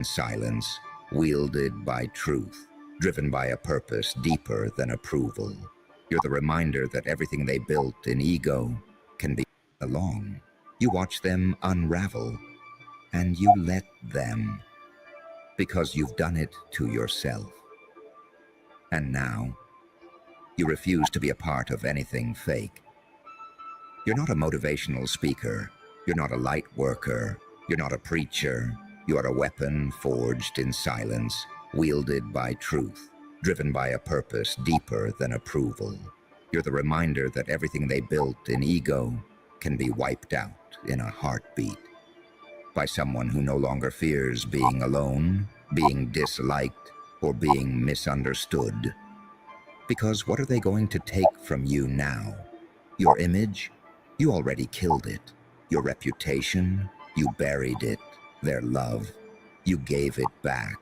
silence, wielded by truth, driven by a purpose deeper than approval. You're the reminder that everything they built in ego can be along. You watch them unravel, and you let them, because you've done it to yourself. And now, you refuse to be a part of anything fake. You're not a motivational speaker. You're not a light worker. You're not a preacher. You are a weapon forged in silence, wielded by truth, driven by a purpose deeper than approval. You're the reminder that everything they built in ego can be wiped out in a heartbeat by someone who no longer fears being alone, being disliked, or being misunderstood. Because what are they going to take from you now? Your image? You already killed it. Your reputation? You buried it. Their love? You gave it back.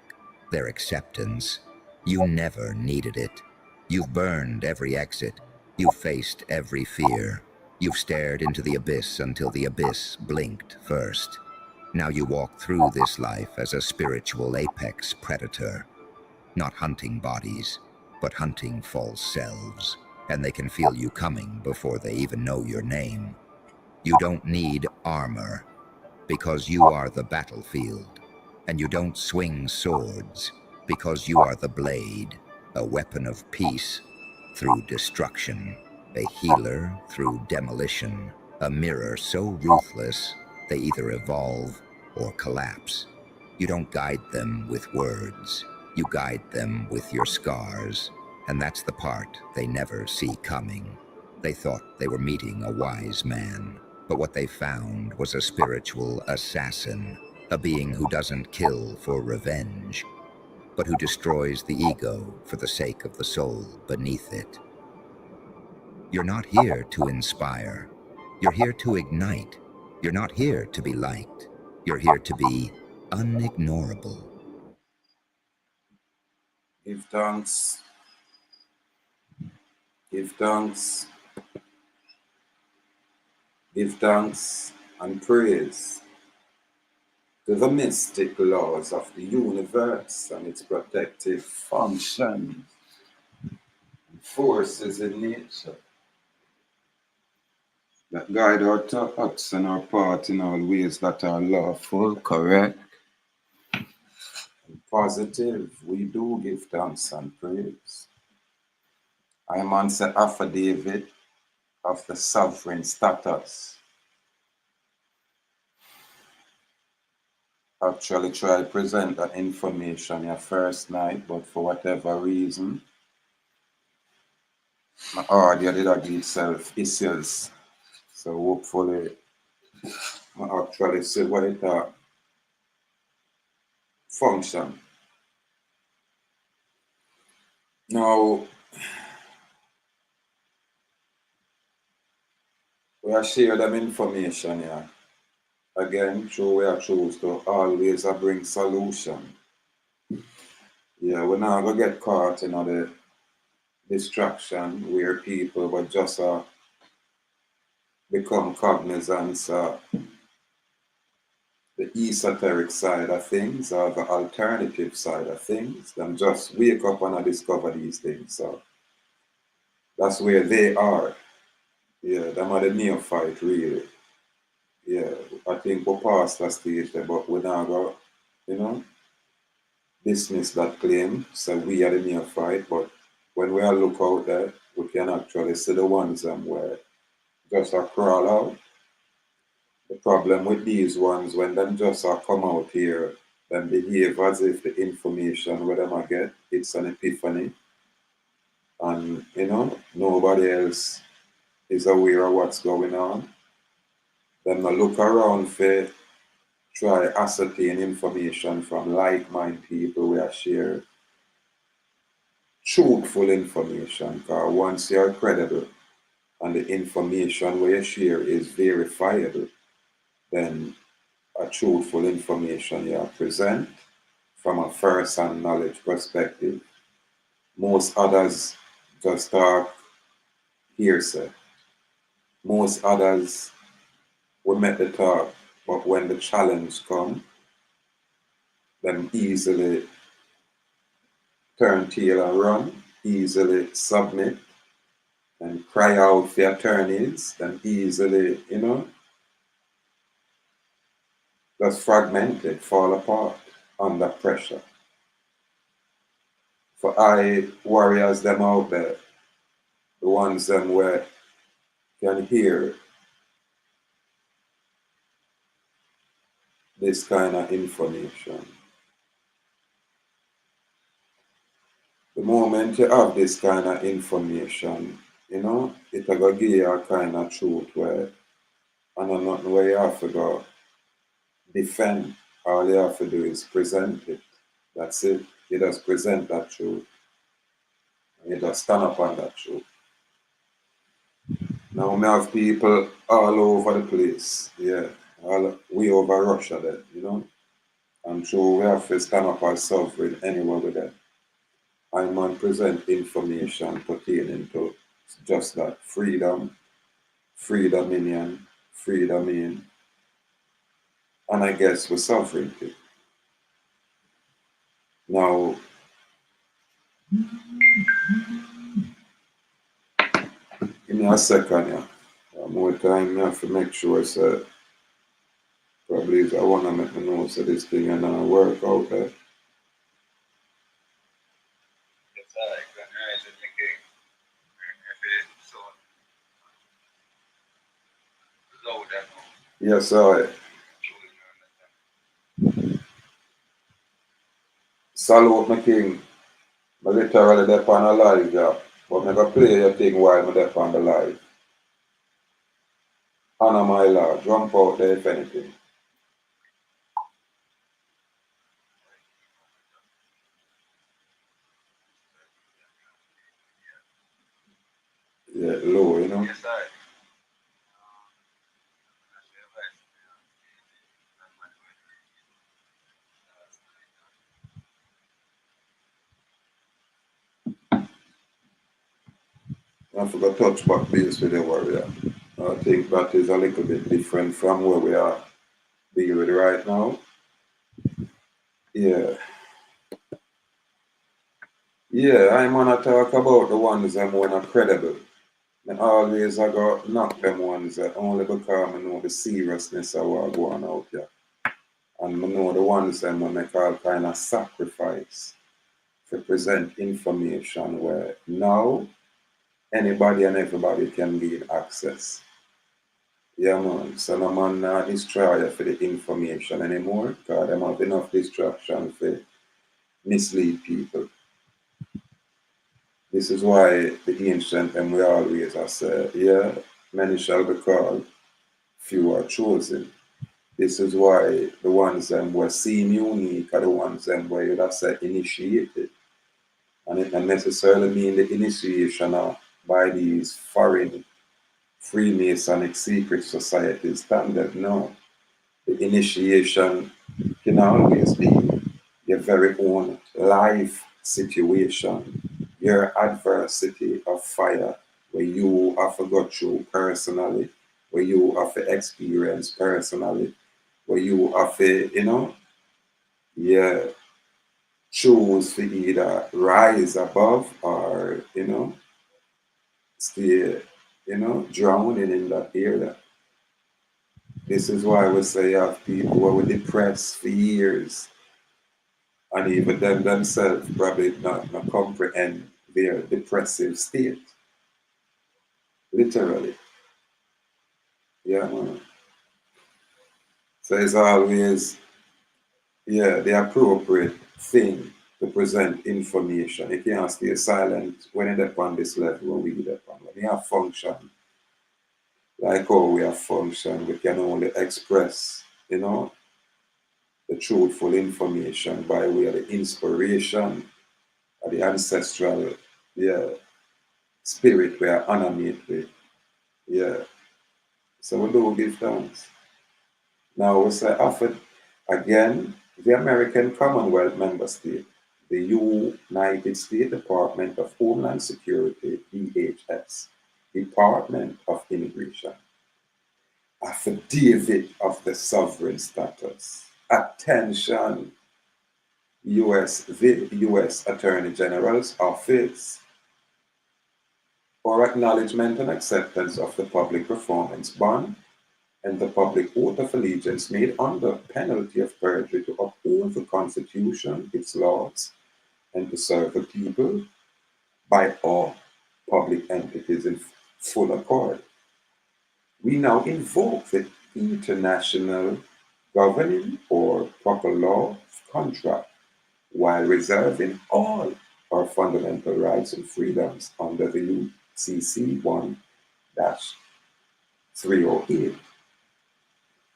Their acceptance? You never needed it. You've burned every exit. You've faced every fear. You've stared into the abyss until the abyss blinked first. Now you walk through this life as a spiritual apex predator, not hunting bodies, but hunting false selves, and they can feel you coming before they even know your name. You don't need armor, because you are the battlefield, and you don't swing swords, because you are the blade, a weapon of peace through destruction, a healer through demolition, a mirror so ruthless they either evolve or collapse. You don't guide them with words. You guide them with your scars, and that's the part they never see coming. They thought they were meeting a wise man, but what they found was a spiritual assassin, a being who doesn't kill for revenge, but who destroys the ego for the sake of the soul beneath it. You're not here to inspire. You're here to ignite. You're not here to be liked. You're here to be unignorable. Give thanks. Give thanks. Give thanks and praise to the mystic laws of the universe and its protective functions and forces in nature that guide our thoughts and our path in all ways that are lawful, correct, and positive. We do give thanks and praise. I am on the affidavit of the sovereign status. Actually try to present that information your first night, but for whatever reason, my audio did give itself issues. So hopefully I actually see what it function. Now we are share them information here. Again, true we are choose to always bring solution. Yeah, we're not gonna get caught in the distraction where people will just become cognizant the esoteric side of things or the alternative side of things, then just wake up and discover these things. So that's where they are. Yeah, them are the neophyte really. Yeah, I think we're past that stage there, but we're not going dismiss that claim. So we are the neophyte, but when we are look out there, we can actually see the ones where just crawl out. The problem with these ones, when them just come out here, them behave as if the information where them get, it's an epiphany. And, nobody else is aware of what's going on. Them not look around for try ascertain information from like-minded people who are share truthful information. Because once you're credible and the information where you share is verifiable, then a truthful information you present from a first-hand knowledge perspective. Most others just talk hearsay. Most others will make the talk, but when the challenge comes, them easily turn tail and run, easily submit and cry out for attorneys, them easily, just fragmented, fall apart under pressure. For warriors them out there, the ones them where can hear this kind of information. The moment you have this kind of information, it will give you a kind of truth where, and nothing where you have to go defend. All you have to do is present it. That's it. You just present that truth. And you just stand up on that truth. Now we have people all over the place. Yeah. We over Russia then, And so we have to stand up as sovereign anywhere with them. I man present information pertaining to just that freedom, dominion, freedom in, and I guess with sovereignty. Now, give me a second here. More time I have to make sure so probably I want to make me know so this thing and work out there. Yes, I. Salute my king. I literally there on a live job. But I'm going to play your thing while I'm there on the live. Honor my lord. Jump out there if anything. Yeah, low, Yes, I. I forgot to touch back base with the warrior. I think that is a little bit different from where we are dealing with right now. Yeah. Yeah, I'm gonna talk about the ones that are not credible. And always I go knock them ones that only because I know the seriousness of what going out here. And I know the ones that make all kind of sacrifice to present information where now anybody and everybody can gain access. Yeah, man. So no man not destroy you for the information anymore because them have enough distraction for mislead people. This is why the ancient and we always have said, yeah, many shall be called, few are chosen. This is why the ones that were seen unique are the ones that were, you'd have said, initiated. And it doesn't necessarily mean the initiation by these foreign Freemasonic secret societies standard. No. The initiation can always be your very own life situation, your adversity of fire, where you have to go through personally, where you have to experience personally, where you have to, yeah, choose to either rise above or, stay, drowning in that area. This is why we say you have people who were depressed for years, and even them themselves probably not comprehend their depressive state. Literally. Yeah, man. So it's always, yeah, the appropriate thing to present information. You can't stay silent when you're up on this level where we get on. When you have function, like how we have function, we can only express, the truthful information by way of the inspiration of the ancestral, yeah, spirit we are animate with. Yeah. So we do give thanks. Now we say offered again, the American Commonwealth member state, the United States Department of Homeland Security, DHS, Department of Immigration, Affidavit of the sovereign status. Attention, the U.S. Attorney General's office, or acknowledgement and acceptance of the public performance bond and the public oath of allegiance made under penalty of perjury to uphold the Constitution, its laws, and to serve the people by all public entities in full accord. We now invoke the international governing or proper law of contract while reserving all our fundamental rights and freedoms under the UCC 1-308.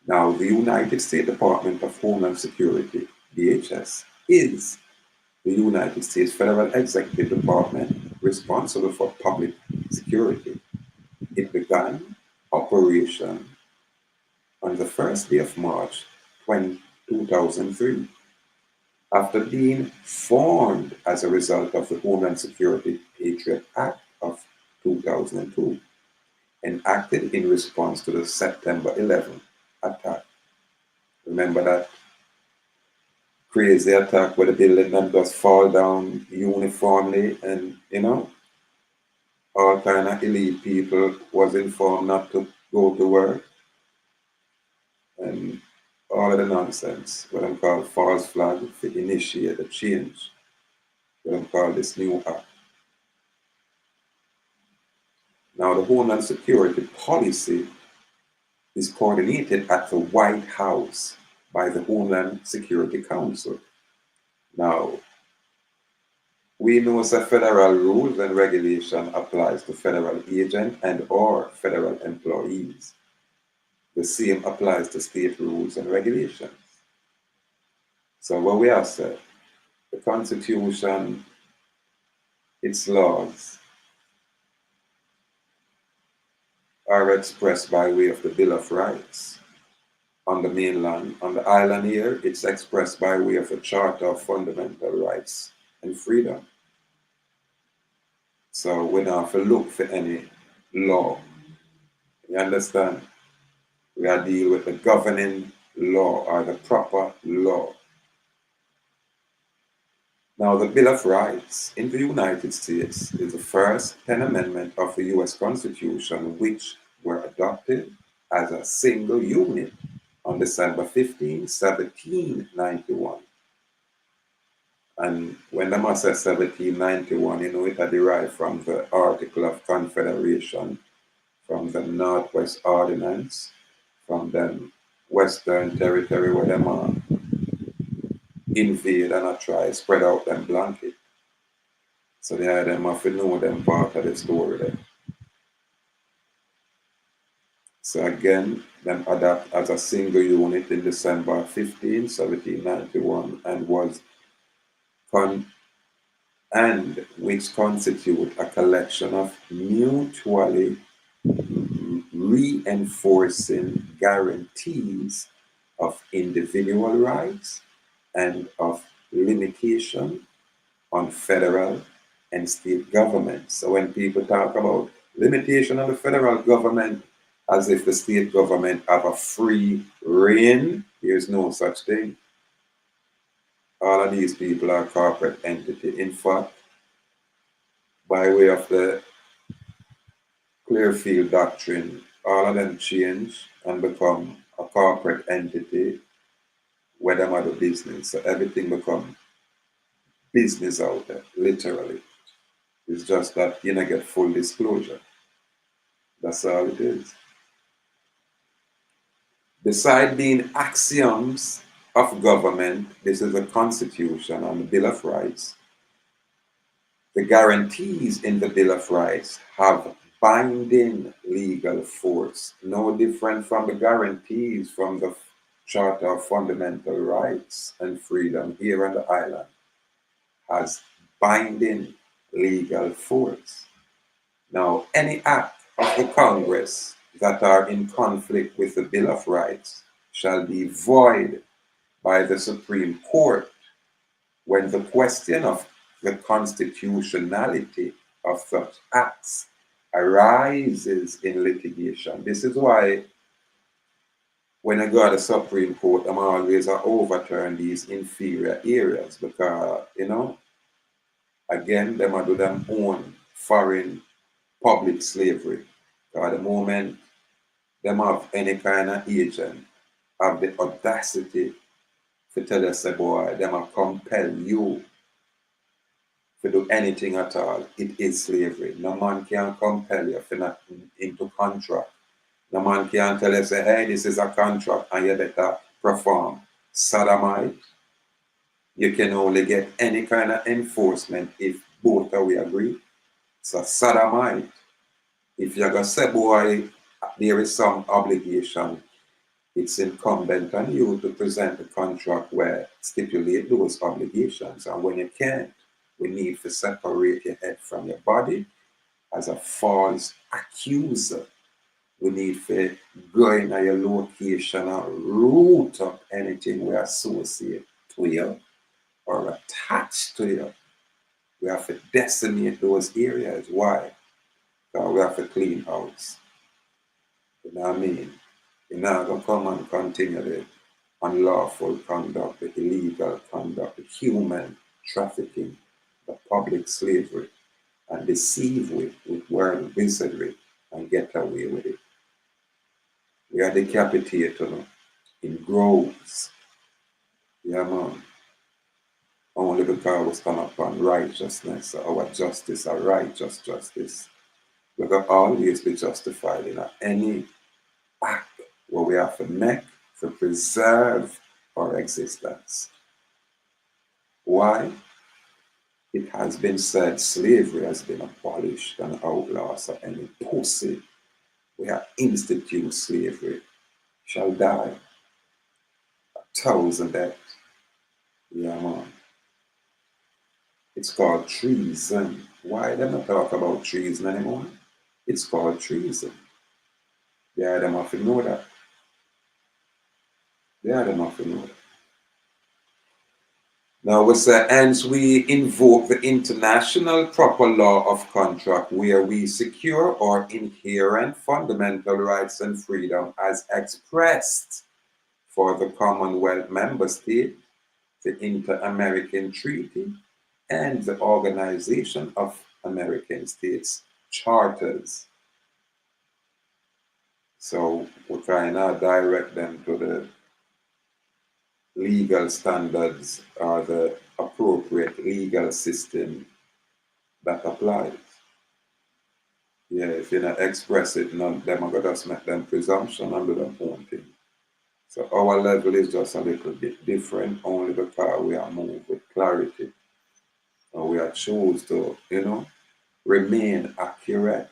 Now, the United States Department of Homeland Security, DHS, is the United States Federal Executive Department responsible for public security. It began operation on the first day of March 2003, after being formed as a result of the Homeland Security Patriarch Act of 2002, enacted in response to the September 11th attack. Remember that crazy attack where the building them just fall down uniformly, and all kind of elite people was informed not to go to work, and all of the nonsense, what I'm called false flag, to initiate a change, what I'm called this new act. Now, the Homeland Security Policy is coordinated at the White House by the Homeland Security Council. Now, we know that federal rules and regulation applies to federal agents and or federal employees. The same applies to state rules and regulations. So what we have said, the Constitution, its laws, are expressed by way of the Bill of Rights. On the mainland, on the island here, it's expressed by way of a Charter of Fundamental Rights and Freedom. So we don't have to look for any law. You understand? We are dealing with the governing law or the proper law. Now, the Bill of Rights in the United States is the first 10 amendment of the U.S. Constitution, which were adopted as a single unit on December 15, 1791. And when I say 1791, it are derived from the Article of Confederation, from the Northwest Ordinance, from the Western Territory where them invade and try spread out them blanket. So they are them have to know them part of the story there. So again, them adapt as a single unit in December 15, 1791, and which constitute a collection of mutually reinforcing guarantees of individual rights and of limitation on federal and state governments. So when people talk about limitation on the federal government as if the state government have a free reign, there's no such thing. All of these people are corporate entity. In fact, by way of the Clearfield Doctrine, all of them change and become a corporate entity where them are the business. So everything become business out there, literally. It's just that you don't get full disclosure. That's all it is. Beside being axioms of government, this is the Constitution and the Bill of Rights. The guarantees in the Bill of Rights have binding legal force, no different from the guarantees from the Charter of Fundamental Rights and Freedom here on the island, has binding legal force. Now, any act of the Congress that are in conflict with the Bill of Rights shall be void by the Supreme Court when the question of the constitutionality of such acts arises in litigation. This is why when I go to the Supreme Court, I'm always overturn these inferior areas because, you know, again, them do them own foreign public slavery. At the moment, them have any kind of agent have the audacity to tell us, say, boy, them a compel you to do anything at all. It is slavery. No man can compel you for not into contract. No man can tell you, say, hey, this is a contract and you better perform. Sodomite, you can only get any kind of enforcement if both of we agree. So sodomite, if you're going to say, boy, there is some obligation, it's incumbent on you to present a contract where stipulate those obligations. And when you can't, we need to separate your head from your body as a false accuser. We need to go in your location and root up anything we associate to you or attached to you. We have to decimate those areas. Why? Because we have to clean house. You know what I mean? You're not going to come and continue the unlawful conduct, the illegal conduct, the human trafficking, the public slavery, and deceive with world wizardry and get away with it. We are decapitated in groves. Yeah, man. Only because we stand upon righteousness, our justice, our righteous justice. We can always be justified in any act where we have to make to preserve our existence. Why? It has been said slavery has been abolished and outlawed, so any pussy we have instituted slavery shall die 1,000 deaths. Yeah, man. It's called treason. Why they not talk about treason anymore? It's called treason. Yeah, them have to know that. Yeah, them have to know that. Now we say, hence we invoke the international proper law of contract where we secure our inherent fundamental rights and freedom as expressed for the Commonwealth member state, the Inter-American Treaty, and the Organization of American States charters. So we try now direct them to the legal standards or the appropriate legal system that applies. Yeah, if you not express it, none of them are going to just make them presumption and do their own thing. So our level is just a little bit different only because we are moved with clarity. And we are choose to, remain accurate,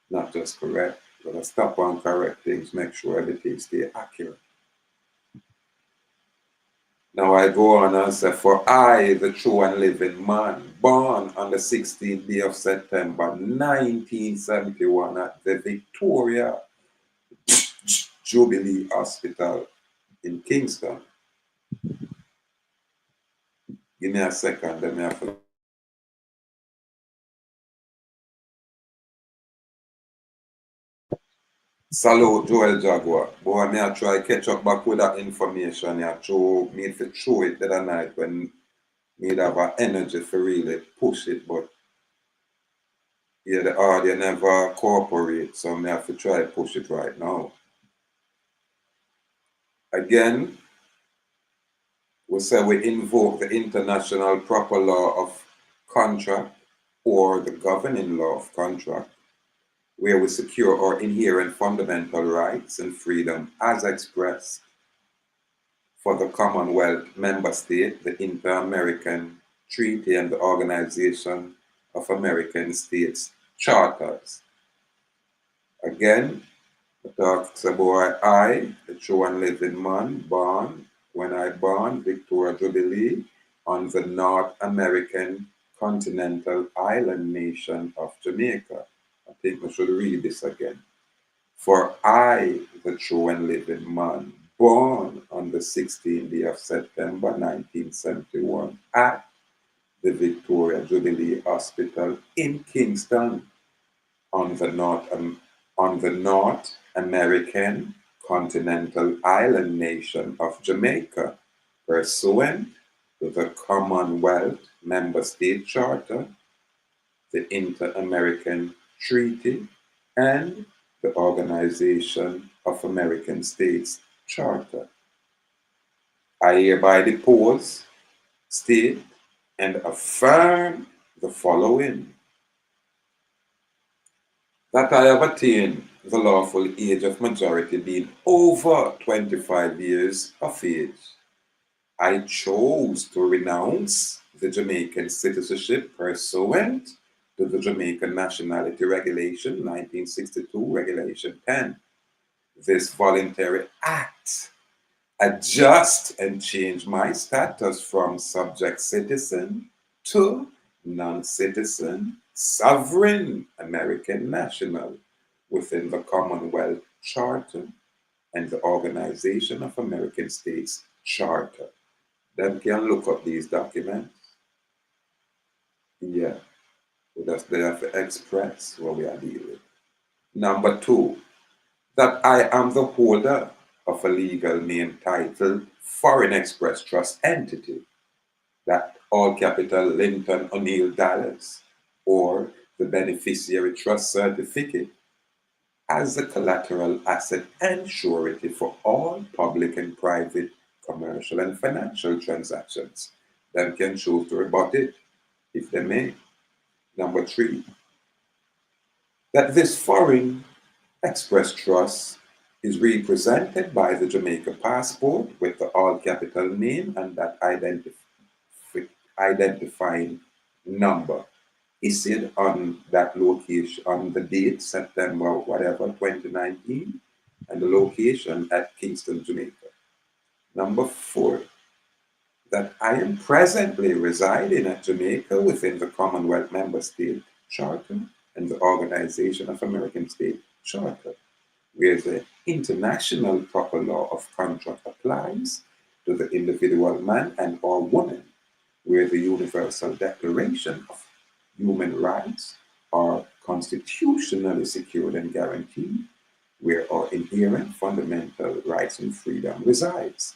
not just correct. But I stop on correct things, make sure everything stay accurate. Now I go on and say, for I, the true and living man, born on the 16th day of September 1971 at the Victoria Jubilee Hospital in Kingston. Give me a second, let me have to. Salute Joel Jaguar. Boy, me I try catch up back with that information. Yeah, throw me to throw it the other night when me have an energy for really push it, but yeah, the audio never cooperate, so me have to try push it right now. Again, we say we invoke the international proper law of contract or the governing law of contract, where we secure our inherent fundamental rights and freedom as expressed for the Commonwealth member state, the Inter-American Treaty, and the Organization of American States charters. Again, it talks about I, the true and living man, born, when I born, Victoria Jubilee, on the North American continental island nation of Jamaica. I think I should read this again. For I, the true and living man, born on the 16th day of September 1971 at the Victoria Jubilee Hospital in Kingston on the North American continental island nation of Jamaica, pursuant to the Commonwealth Member State Charter, the Inter-American Treaty, and the Organization of American States Charter. I hereby depose, state, and affirm the following: that I have attained the lawful age of majority, being over 25 years of age. I chose to renounce the Jamaican citizenship pursuant to the Jamaican Nationality Regulation 1962, Regulation 10. This voluntary act adjust and change my status from subject citizen to non-citizen sovereign American national within the Commonwealth Charter and the Organization of American States Charter. Them can look up these documents. Yeah, they have to express what we are dealing with. Number two, that I am the holder of a legal name title Foreign Express Trust Entity, that all capital Linton O'Neill Dallas, or the beneficiary trust certificate, as the collateral asset and surety for all public and private commercial and financial transactions. Them can choose to rebut it if they may. Number three, that this foreign express trust is represented by the Jamaica passport with the all capital name and that identifying number issued on that location on the date September whatever 2019 and the location at Kingston, Jamaica. Number four, that I am presently residing at Jamaica within the Commonwealth Member State Charter and the Organization of American States Charter, where the international proper law of contract applies to the individual man and or woman, where the Universal Declaration of Human Rights are constitutionally secured and guaranteed, where our inherent fundamental rights and freedom resides.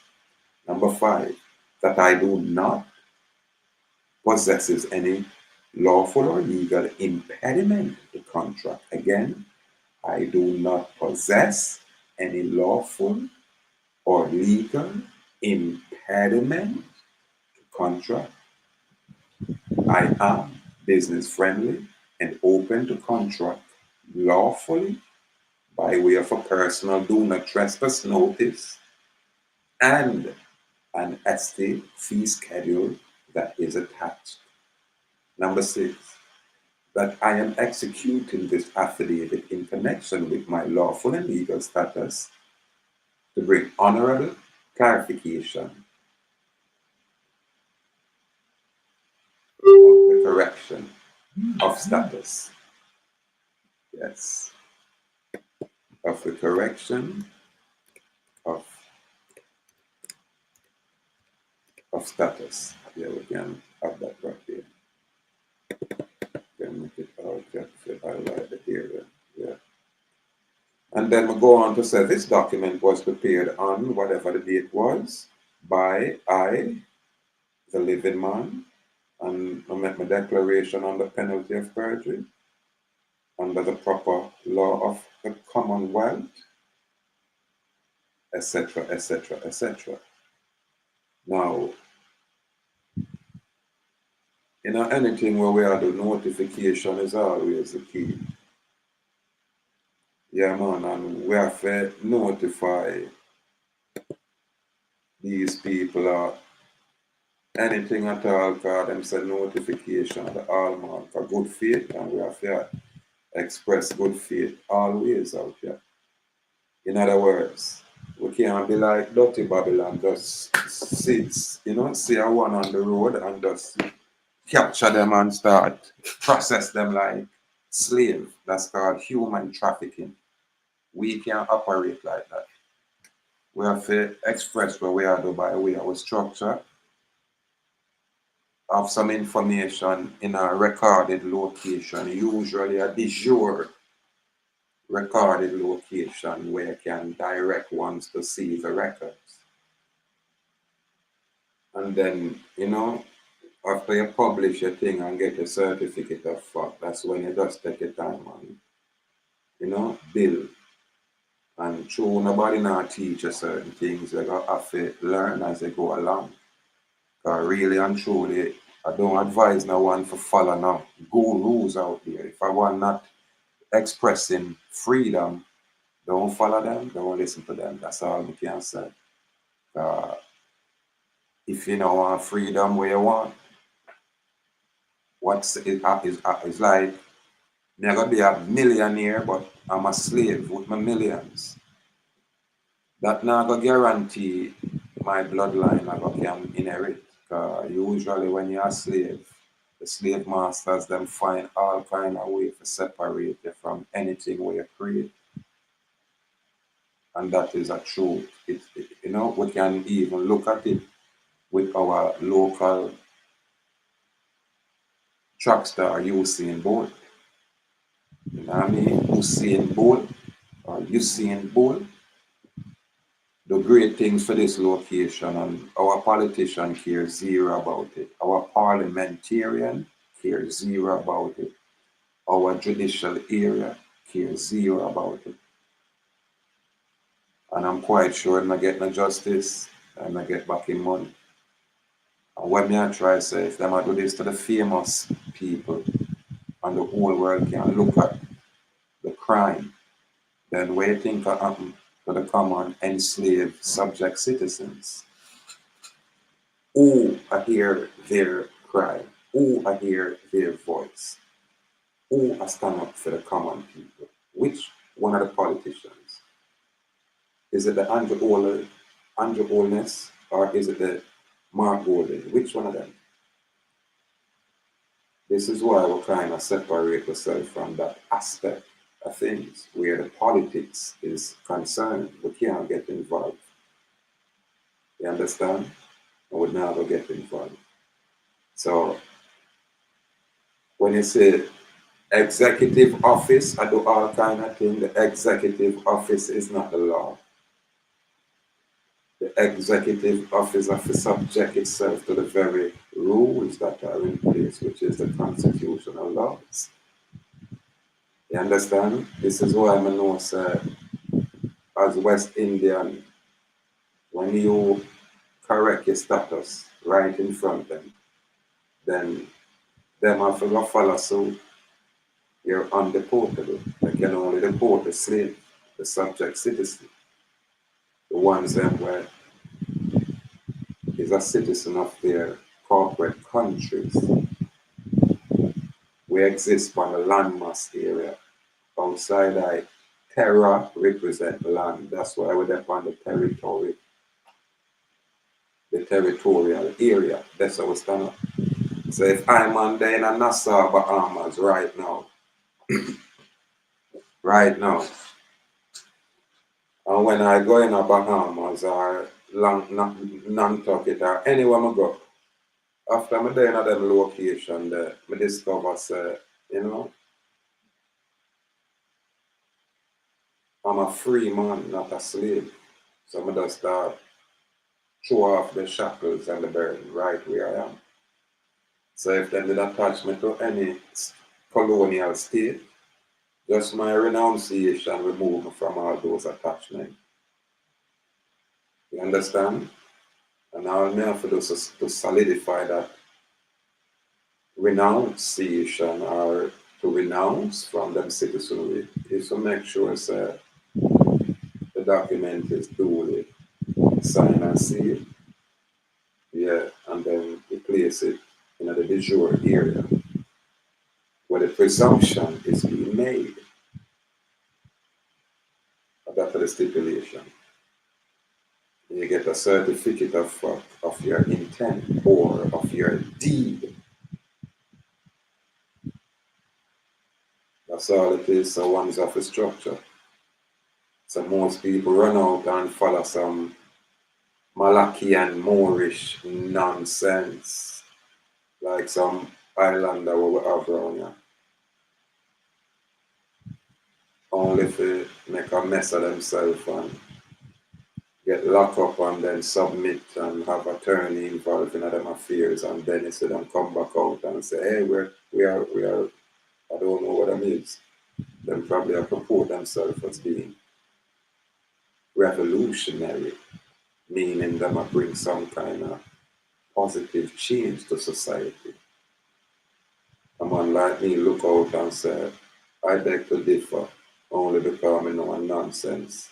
Number five, that I do not possess any lawful or legal impediment to contract. Again, I do not possess any lawful or legal impediment to contract. I am business friendly and open to contract lawfully by way of a personal do not trespass notice and an estate fee schedule that is attached. Number six, that I am executing this affidavit in connection with my lawful and legal status to bring honorable clarification of the correction of status. Yes. Of the correction of status. Yeah, we can have that right there. Can make it all captured, highlight the area. Yeah. And then we go on to say this document was prepared on whatever the date was by I, the living man, and I make my declaration on the penalty of perjury under the proper law of the Commonwealth, etc., etc., etc. Now, anything where we are the notification is always the key. Yeah, man, and we have to notify these people or anything at all, because them say notification of the hallmark for good faith, and we have to express good faith always out here. In other words, we can't be like dirty Babylon, just sits, see a one on the road and just capture them and start process them like slave. That's called human trafficking. We can't operate like that. We have to express what we are do by way of structure of some information in a recorded location, usually a de jure recorded location where you can direct ones to see the records. And then, after you publish your thing and get a certificate of fact, that's when you just take your time and, build. And true, nobody now teach you certain things. You got have to learn as they go along. Because really and truly, I don't advise no one to follow no gurus out there. If I want not expressing freedom, don't follow them, don't listen to them. That's all I can say. If you don't want freedom where you want, is like, me I gonna be a millionaire, but I'm a slave with my millions. That not gonna guarantee my bloodline I can inherit. Usually when you're a slave, the slave masters them find all kind of way to separate you from anything where you create. And that is a truth. We can even look at it with our local track star Usain Bolt. You know what I mean? Usain Bolt or Usain Bolt do great things for this location, and our politician care zero about it. Our parliamentarian care zero about it. Our judicial area care zero about it. And I'm quite sure I'm not getting no justice and I get back in money. And when me I try to say, if them I do this to the famous people and the whole world can look at the crime, then what do you think will happen to the common enslaved subject citizens? Who I hear their cry? Who I hear their voice? Who I stand up for the common people? Which one of the politicians? Is it the Andrew Holness, or is it the Mark Golden? Which one of them? This is why we kind of separate ourselves from that aspect of things where the politics is concerned. We can't get involved. You understand? And we never get involved. So when you say executive office, I do all kind of things. The executive office is not the law. The executive office has to subject itself to the very rules that are in place, which is the constitutional laws. You understand? This is why I know, sir, as West Indian, when you correct your status right in front of them, then them have to follow suit. You're undeportable. They can only deport the slave, the subject citizen, the ones them where is a citizen of their corporate countries. We exist on the landmass area. Outside terra represent land. That's why we're on the territory, the territorial area. That's how we stand up. So if I'm on there in Nassau, Bahamas right now, and when I go in a Bahamas or Nantucket or anywhere I go, after I'm there in that location there, I discover, say, I'm a free man, not a slave. So I just start throw off the shackles and the burden right where I am. So if they did attach me to any colonial state, just my renunciation remove me from all those attachments. You understand? And all I have to do is to solidify that renunciation or to renounce from them citizenry is to make sure the document is duly signed and sealed. Yeah, and then you place it in the de jure area where the presumption is being made. That's the stipulation. You get a certificate of your intent or of your deed. That's all it is. So one's of a structure. So most people run out and follow some Malachian Moorish nonsense, like some islander we have around here. only to make a mess of themselves and get locked up and then submit and have attorney involved in them affairs, and then instead them come back out and say, hey, we are, I don't know what that means. Them probably purport themselves as being revolutionary, meaning them bring some kind of positive change to society. A man like me look out and say, I beg to differ, only because I know nonsense.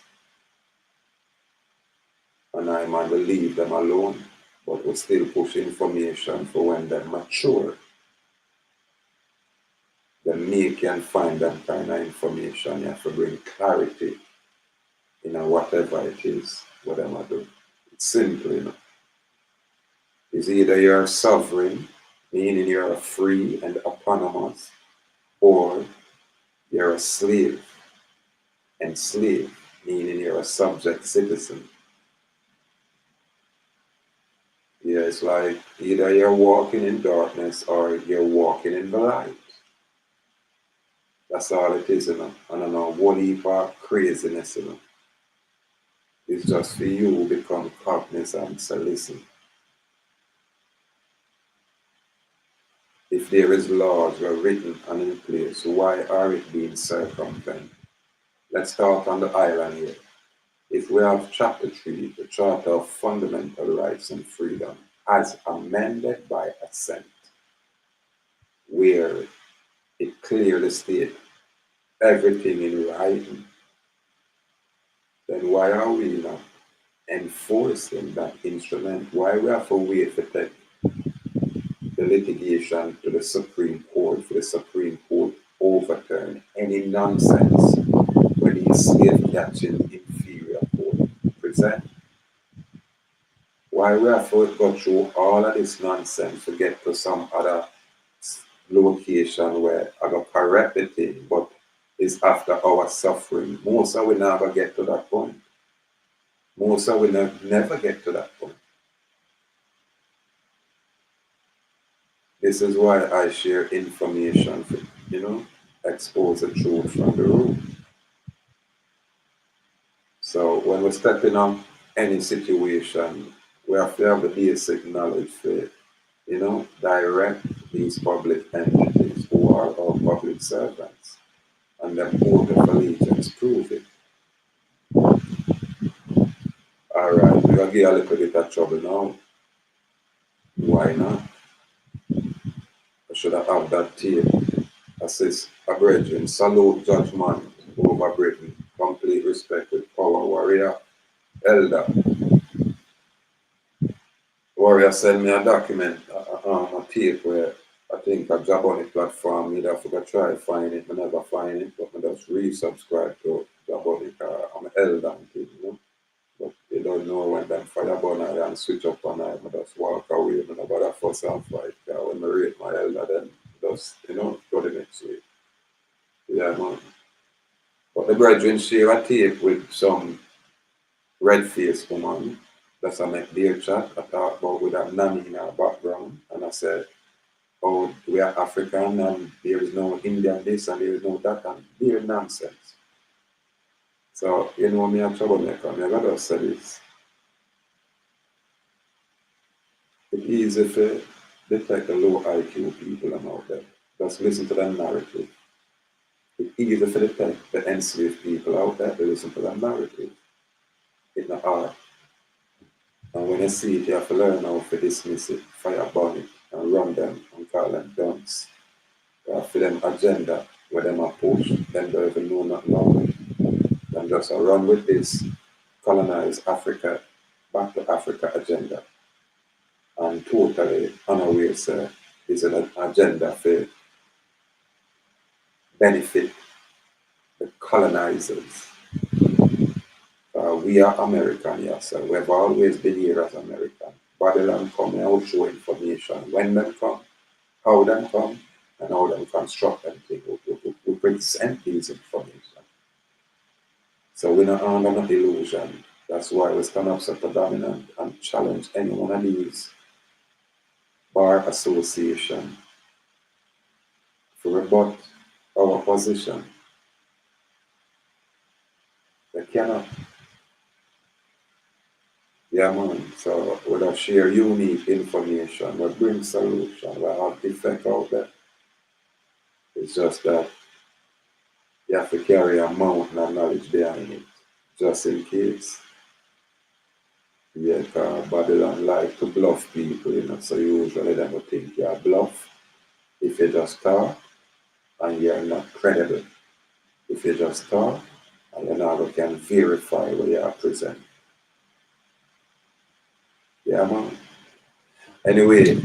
And I might leave them alone, but we still push information for when they're mature. Then me can find that kind of information. You have to bring clarity in whatever it is, whatever I do. It's simple, you know. It's either you're sovereign, meaning you're free and autonomous, or you're a slave, enslaved, meaning you're a subject citizen. Yeah, it's like either you're walking in darkness or you're walking in the light. That's all it is, you know. I don't know, one heap of craziness, you know. It's just for you to become cognizant and say, listen, if there is laws were written and in place, why are it being circumvented? Let's start on the island here. If we have Chapter 3, the Charter of Fundamental Rights and Freedom, as amended by assent, where it clearly states everything in writing, then why are we not enforcing that instrument? Why we have to wait for the litigation to the Supreme Court for the Supreme Court overturn any nonsense when these slave catching inferior court present? Why we have to go through all of this nonsense to get to some other location where I got correct the thing, but it's after our suffering. Most of we never get to that point. Most of we never get to that point. This is why I share information, for, you know, expose the truth from the room. So when we're stepping on any situation, we have to have the basic knowledge for, you know, direct these public entities who are our public servants, and then oath of allegiance prove it. All right, we're gonna get a little bit of trouble now. Why not? I should have had that tape. Assist a brethren, salute judgment over Britain, complete respect with power warrior, elder. Warrior send me a document, a tape where I think a job on the platform, either I forgot try find it, I never find it, but I just resubscribe to job on it, I'm an elder and thing, you know. But they don't know when them fire burn I and switch up and I just walk away, I never bother fuss and fight. When I rate my elder, then just, you know, go the next way. Yeah, man. But the brethren share a tape with some red-faced woman. That's a make their chat. I talk about with a nanny in our background. And I said, oh, we are African and there is no Indian this and there is no that and they're nonsense. So, you know me a troublemaker. I gotta say this. It's easy to detect the low IQ people out there. Just listen to the narrative. It's easy to detect the enslaved people out there to listen to the narrative. It's not hard. And when you see it, you have to learn how to dismiss it, fire burn it, and run them and call them dunks. You have for them agenda where them are push, them don't even know nothing about it. Them just run with this colonize Africa, back to Africa agenda. And totally unaware, sir, is an agenda for benefit the colonizers. We are American, yes, sir. We have always been here as American. Babylon come out show information when them come, how them come, and how them construct them. We present these information. So we're not under no illusion. That's why we stand up so dominant and challenge any one of these bar association to rebut our position. They cannot. Yeah, man. So we don't share unique information, we bring solution, we have defect out there. It's just that you have to carry a mountain of knowledge behind it, just in case. Yeah, Babylon like to bluff people, you know, so usually they will think you're bluff if you just talk and you're not credible. If you just talk and you never can verify what you are present. Yeah, man. Anyway,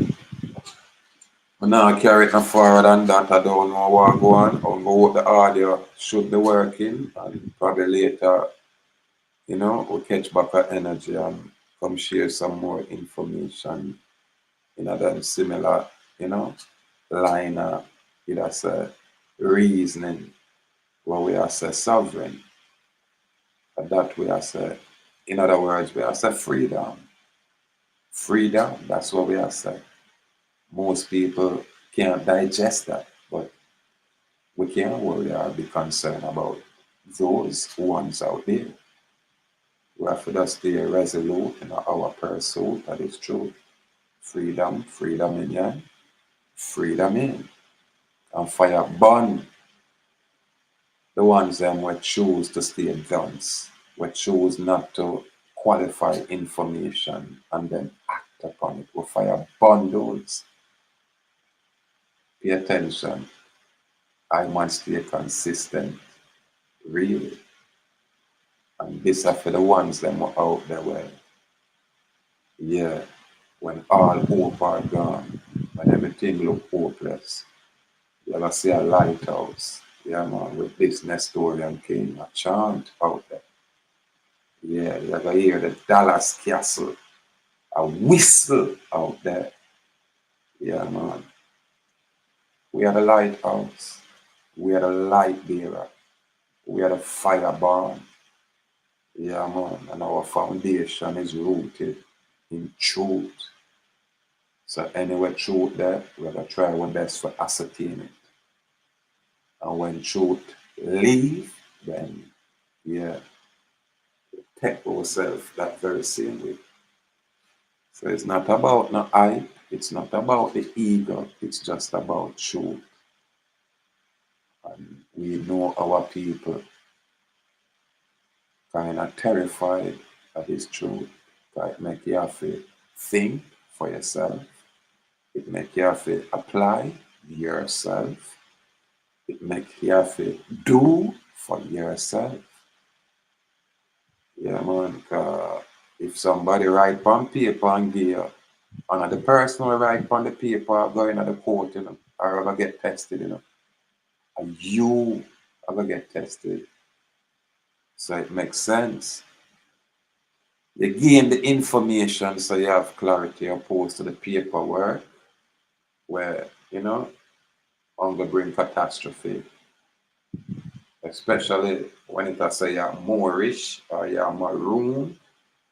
we now carry it forward and that I don't know what go on. I'll go with the audio should be working and probably later, you know, we'll catch back our energy and come share some more information in a similar, you know, line of, you know, say reasoning where we are say sovereign. And that we are say, in other words, we are say freedom. Freedom, that's what we are saying. Most people can't digest that, but we can't worry or be concerned about those ones out there. We have to just stay resolute in our pursuit that is true. Freedom, freedom in yeah, freedom in. And fire burn the ones them we choose to stay guns, we choose not to qualify information and then act upon it. We fire burn those. Pay attention. I must stay consistent, really. And this are for the ones that were out there where, yeah, when all hope are gone, when everything look hopeless, you ever see a lighthouse, yeah man, with this Nestorian king, a chant out there. Yeah, you ever hear the Dallas Castle, a whistle out there. Yeah man. We are the lighthouse. We are the light bearer. We are the fireborn. Yeah, man, and our foundation is rooted in truth. So anyway, truth there, we're gonna try our best to ascertain it. And when truth leave, then yeah, take ourselves that very same way. So it's not about no hype, it's not about the ego, it's just about truth. And we know our people kind of terrified of this truth. It make you have to think for yourself. It make you have to apply yourself. It make you have to do for yourself. Yeah, man. If somebody write on paper and give you, and the person who write on the paper going to the court, you know, are gonna get tested, you know, and you are gonna get tested. So it makes sense. You gain the information so you have clarity opposed to the paperwork where, you know, I'm gonna bring catastrophe. Especially when it say you're Moorish or you're Maroon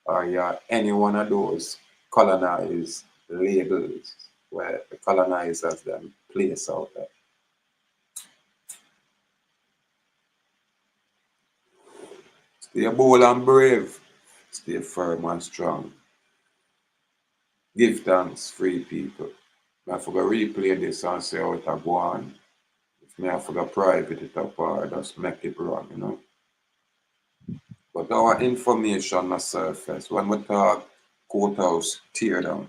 or you're any one of those colonized labels where the colonizers them place out there. Stay bold and brave. Stay firm and strong. Give thanks, free people. I forgot replay this and say how it go on. If me I forgot private it up or just make it wrong, you know. But our information must surface. When we talk courthouse tear down,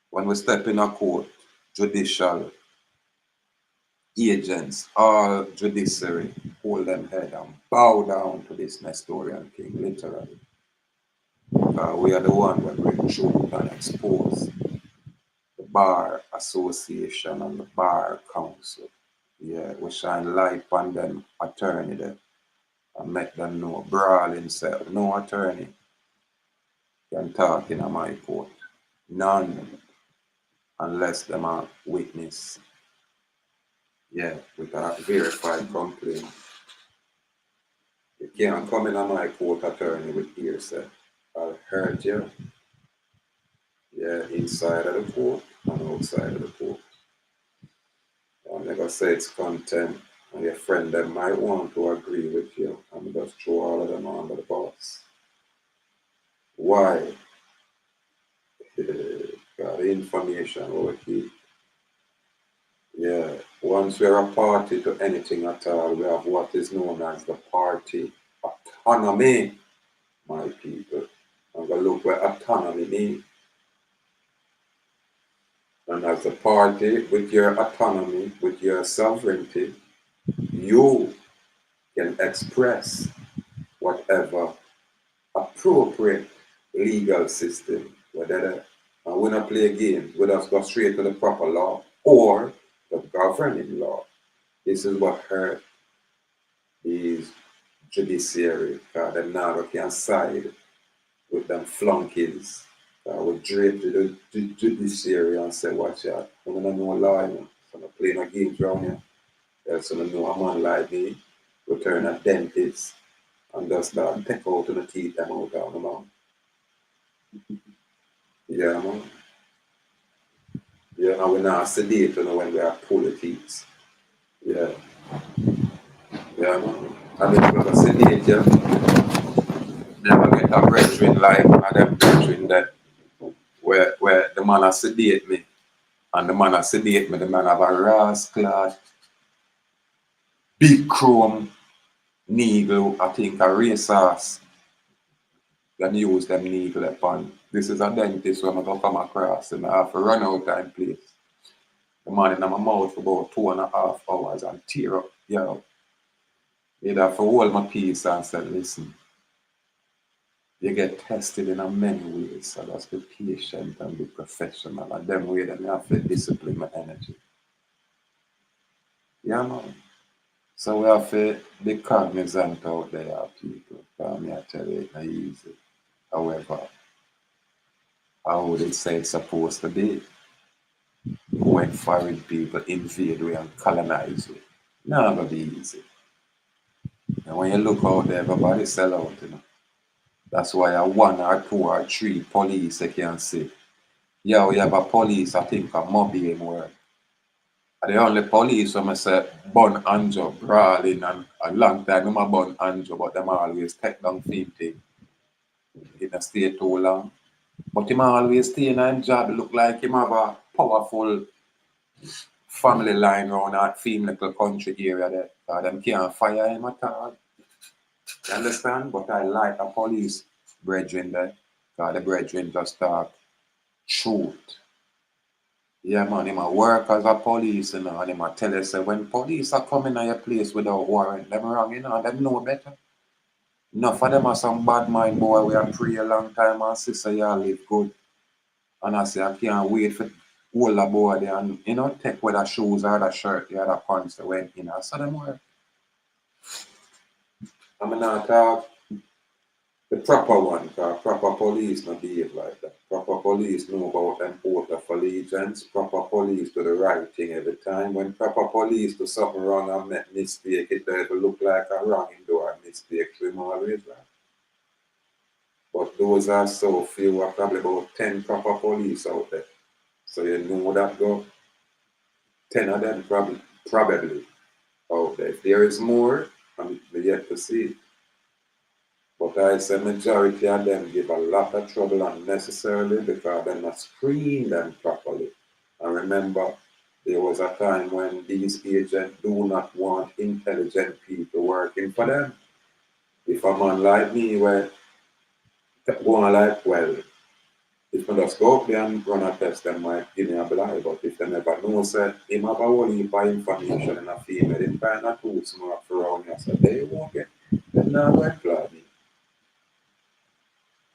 when we step in a court, judicial agents, all judiciary, hold them head and bow down to this Nestorian king, literally. We are the one that bring truth and expose the Bar Association and the Bar Council. Yeah, we shine light on them attorney there and make them know brawl himself. No attorney can talk in my court. None unless them are witness. Yeah, with a verified complaint. You can't come in on my court attorney with hearsay. I'll hurt you. Yeah, inside of the court and outside of the court. I'm never say it's content and your friend that might want to agree with you. I'm just throw all of them under the bus. Why? The information we keep. Yeah, once we're a party to anything at all, we have what is known as the party autonomy, my people. I'm going to look where autonomy means. And as a party, with your autonomy, with your sovereignty, you can express whatever appropriate legal system, whether and we not play games, we just go straight to the proper law or the governing law. This is what hurt these judiciary, because them now can side with them flunkies. We drape to the judiciary and say, watch out, we don't know law, you know. So I'm playing a games around here. So I know a man like me, we turn a dentist and just start take out the teeth them out of the mouth. Yeah, man. Yeah, and we not sedate, you know, when we are pull the teeth. Yeah. Yeah, man. And if we sedate you, then we get a brethren like and them brethren that where the man has sedate me. And the man has sedate me, the man have a rascal, big chrome needle, I think a racehorse. Then use them needle upon. This is a dentist where I'm going to come across and I have to run out time place. The man in my mouth for about 2.5 hours and tear up, you know. You'd have to hold my peace and say, listen, you get tested in a many ways, so just be patient and be professional. And them way then you have to discipline my energy. Yeah, man. So we have to be cognizant out there, people. Because I tell you, it's not easy. However, how they say it's supposed to be. When foreign people invade we and colonize we. Not gonna be easy. And when you look out there, everybody sell out, you know. That's why a 1 or 2 or 3 police you can see. Yeah, we have a police, I think, a mobile work. And the only police when I say bun Anjo, brawling and a long time I bun Anjo, but them always take down film thing. He don't stay too long. But him always stay in a job, look like him have a powerful family line around that film little country area there. So them can't fire him at all. You understand? But I like a police brethren there. Because the brethren just talk truth. Yeah, man, him a work as a police, you know, and him a tell us say when police are coming to your place without warrant, them wrong, you know, them know better. Enough of them are some bad mind boy, we have pray a long time and sister y'all live good. And I say I can't wait for all the boy there and you know, take with the shoes or the shirt, the other pants they went in. I saw them work. I'm not talk the proper one, because proper police not behave like that. Proper police know about them oath of allegiance. Proper police do the right thing every time. When proper police do something wrong and make mistake, it doesn't look like a wrong and do a mistake to him always right. But those are so few, are probably about 10 proper police out there. So you know that go 10 of them probably out there. If there is more, I'm yet to see it. But I say majority of them give a lot of trouble unnecessarily because they're not screen them properly. And remember, there was a time when these agents do not want intelligent people working for them. If a man like me were going like, well, if I just go up there and run a test, they might give me a blind. But if they never know, say, him have a whole heap of information in a female, him kind of too smart for around here. So they won't get, they're not going to employ me.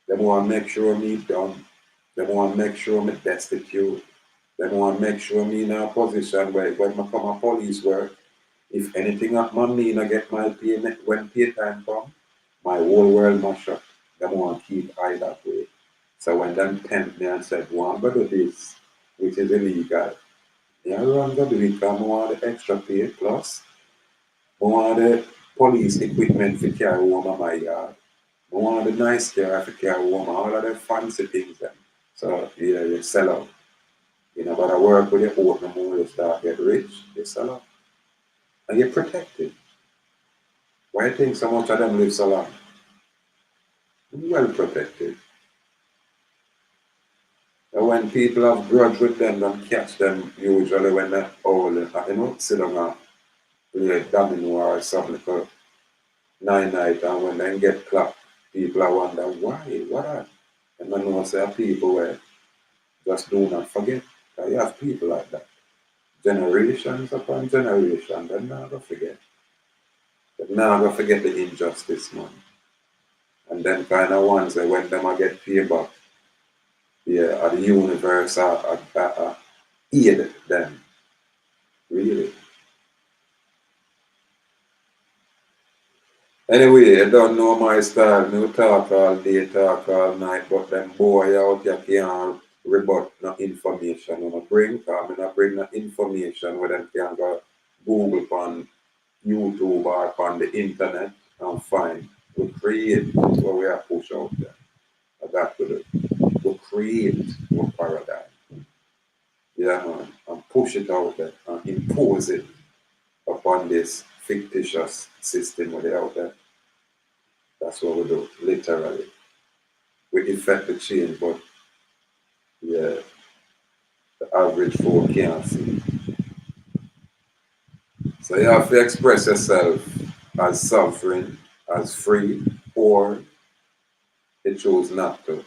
They want to make sure me done. They want to make sure me destitute. They want to make sure me in a position where when I come a police work, if anything happen to me and I get my payment when pay time come, my whole world mash up. They want to keep eye that way. So when them tempt me and said, "Well, I'm going to do this," which is illegal, yeah, I'm going to do it because I want the extra pay plus I want the police equipment for carry home on my yard. I want the nice car for carry home, all of the fancy things. Then. So yeah, you sell out. You know, but I work with your own more, you start get rich, you sell out. And you're protected. Why you think so much of them live so long? Well protected. And when people have grudge with them, don't catch them usually when they're old, sit down and play domino or something like night and when they get clapped, people are wonder why, what are? And I know say people where just do not forget. You have people like that. Generations upon generation, they're not gonna forget. They're not gonna forget the injustice, man. And them kind of ones that when them I get paid back, yeah, the universe aid them, really. Anyway, I don't know my style. Me talk all day, talk all night, but them boy out here can't rebut no information when I bring, because I bring no information where them can go Google on YouTube or on the internet and find. We create what we are push out there. That's what we create our paradigm. Yeah, man, and push it out there and impose it upon this fictitious system where they out there. That's what we do, literally. We effect the change, but yeah, the average folk can't see. So you have to express yourself as sovereign, as free, or it chose not to.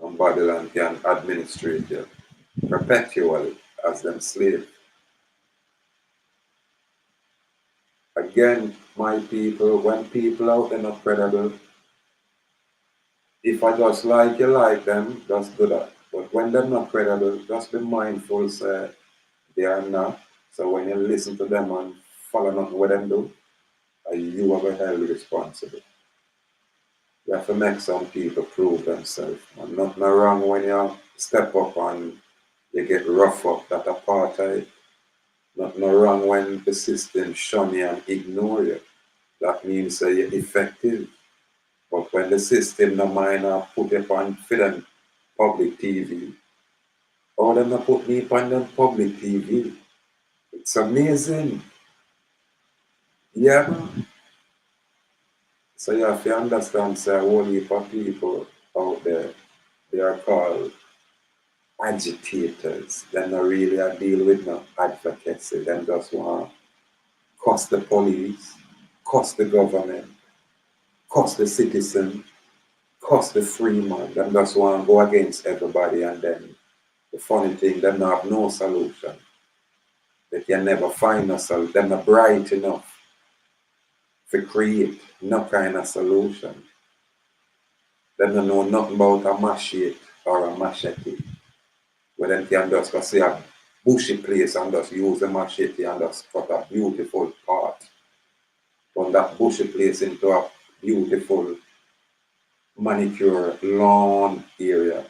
And Babylon can administrate you perpetually as them slave. Again, my people, when people out there not credible, if I just like you like them, just do that. But when they're not credible, just be mindful, say they are not. So when you listen to them and follow nothing what them do, you are held responsible. You have to make some people prove themselves. And nothing wrong when you step up and you get rough up, that apartheid. Nothing wrong when the system shun you and ignore you. That means you're effective. But when the system no mind put up on for them public TV, or them not put me on them public TV. It's amazing. Yeah, man. So you have to understand, say, a whole heap of people out there, they are called agitators. They not really a deal with no advocacy. Them just want to cost the police, cost the government, cost the citizen, cost the free man. Them just want to go against everybody, and then the funny thing, them not have no solution. They can never find a solution. They're not bright enough to create no kind of solution. They don't know nothing about a machete or a machete. Where them can just go see a bushy place and just use the machete and just cut a beautiful part from that bushy place into a beautiful manicure lawn area.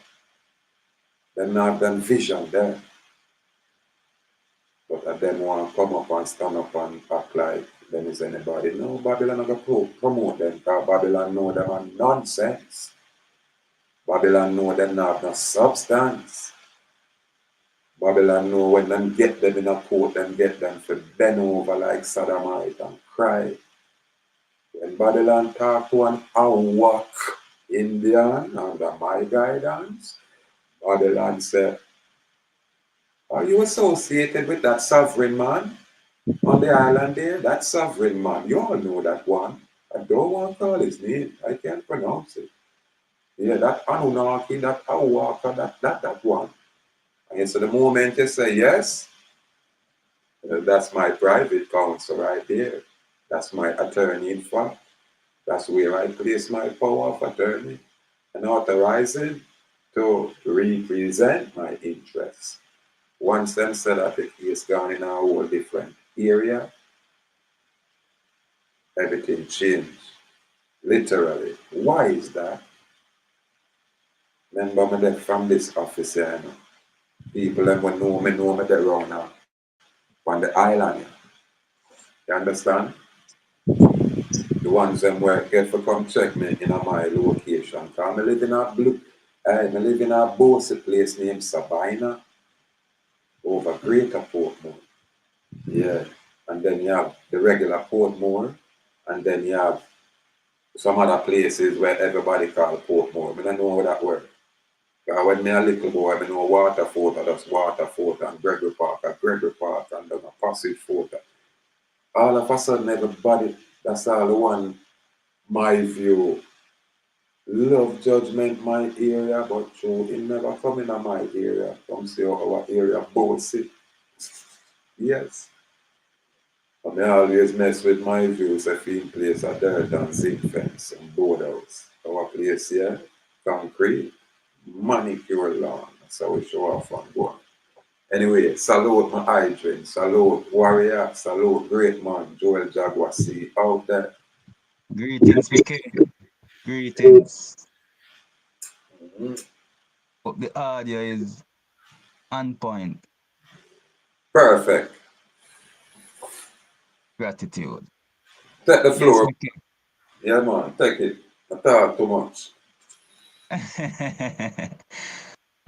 They not have them vision there. But I them want to come up and stand up and act like them is anybody. No, Babylon not going to promote them because Babylon know them are nonsense. Babylon know them not have no substance. Babylon know when them get them in a court, them get them to bend over like Sodomite and cry. When Babylon talk to an Awak Indian under my guidance, Babylon say, are you associated with that sovereign man on the island there? That sovereign man, you all know that one. I don't want to call his name. I can't pronounce it. Yeah, that Anunnaki, that Awaka, that one. And so the moment you say yes, that's my private counsel right there. That's my attorney in fact. That's where I place my power of attorney and authorize him to represent my interests. Once them said that the case gone in a whole different area, everything changed. Literally. Why is that? Remember me there from this office here, you know. People them will know me there around now on the island. You understand? The ones them where get for come check me in my location. Cause I live in a I live in a bossy place named Sabina over Greater Portmore. Yeah. And then you have the regular Portmore and then you have some other places where everybody call Portmore. I don't know how that works. When me a little boy, I know Waterford, that's Waterford, and Gregory Park, and then a Passage Fort. All of a sudden, everybody, that's all the one, my view, love judgment my area, but true, it never come in my area. Come see our area bossy. Yes. And I always mess with my views if in place a dirt and zinc fence and boardhouse. Our place here, concrete, manicure lawn. That's how we show off and go on. Anyway, salute my hydrant, salute warrior, salute great man, Joel Jaguar C out there. Greetings, Mickey. Greetings. Mhm. Hope the audio is on point. Perfect. Gratitude. Take the Yes, floor. Mickey. Yeah, man, take it. I talk too much.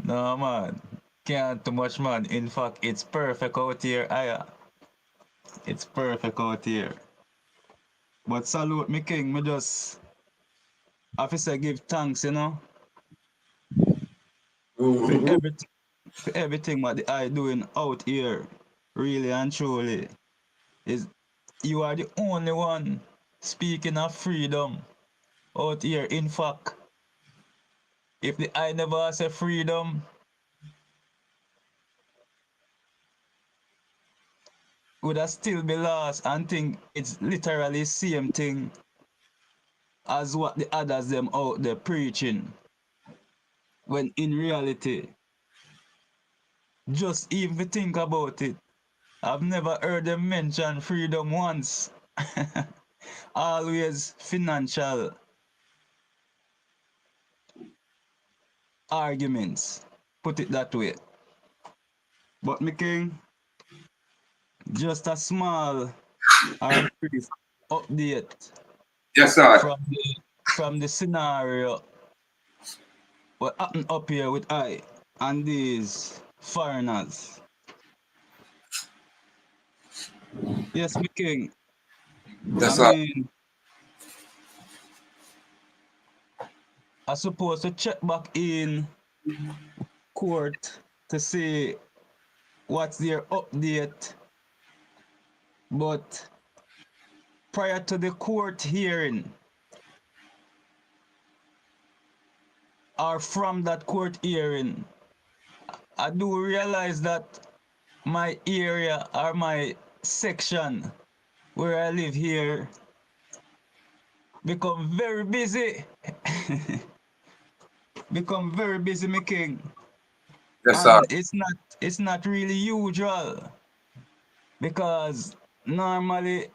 No, man. Can't too much, man. In fact, it's perfect out here. It's perfect out here. But salute me, King. Me just have to say give thanks, for Mhm. everything, for everything what the I doing out here. Really and truly. Is you are the only one speaking of freedom out here. In fact, if the I never say freedom, would I still be lost and think it's literally same thing as what the others them out there preaching. When in reality, just even think about it. I've never heard them mention freedom once. Always financial arguments. Put it that way. But me king, just a small or brief update Yes, sir. from the scenario what happened up here with I and these foreigners. Yes, me king. I Yes, sir. mean, I supposed to check back in court to see what's their update, but prior to the court hearing or from that court hearing, I do realize that my area or my section where I live here become very busy. Become very busy, my king. Yes, sir. And it's not really usual because normally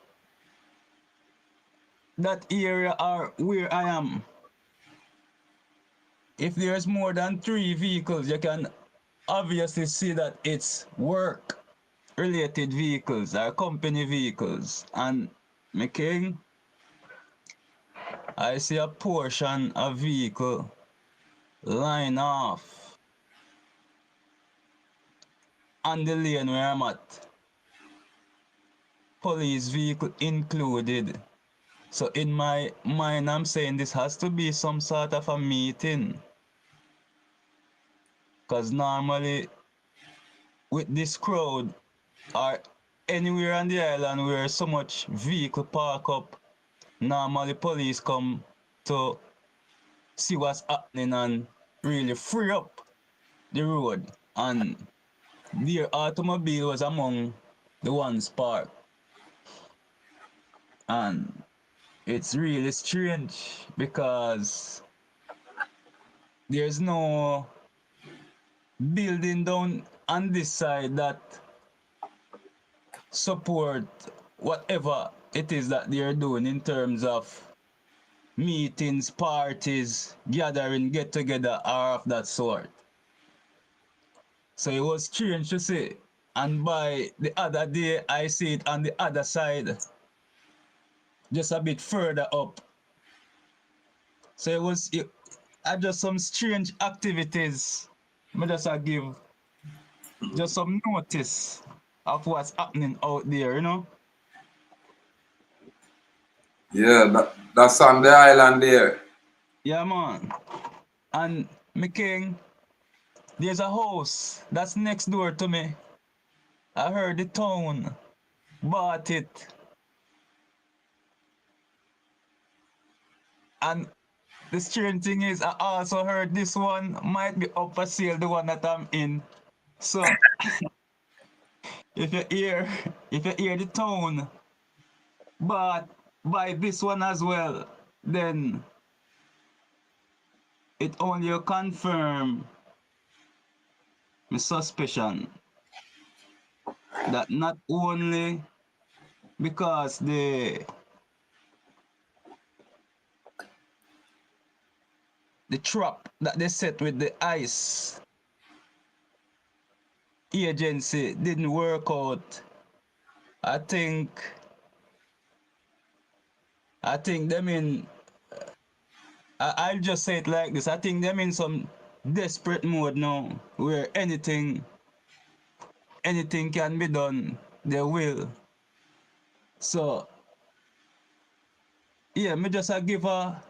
that area or where I am, if there's more than 3 vehicles, you can obviously see that it's work related vehicles or company vehicles. And my king, I see a portion of vehicle line off on the lane where I'm at. Police vehicle included. So in my mind, I'm saying this has to be some sort of a meeting. Because normally with this crowd or anywhere on the island where so much vehicle park up, normally police come to see what's happening and really free up the road. And their automobile was among the ones parked. And it's really strange because there's no building down on this side that support whatever it is that they're doing in terms of meetings, parties, gathering, get together, or of that sort. So it was strange to see. And by the other day, I see it on the other side, just a bit further up. So I just some strange activities. I just give just some notice of what's happening out there. Yeah, that's on the island there. Yeah, man. And me king, there's a house that's next door to me. I heard the town bought it. And the strange thing is, I also heard this one might be up for sale, the one that I'm in. So if you hear, if you hear the tone, but buy this one as well, then it only confirm my suspicion that not only because the trap that they set with the ICE agency didn't work out. I think I think them in I'll just say it like this. I think them in some desperate mode now where anything can be done, they will. So yeah, me just give a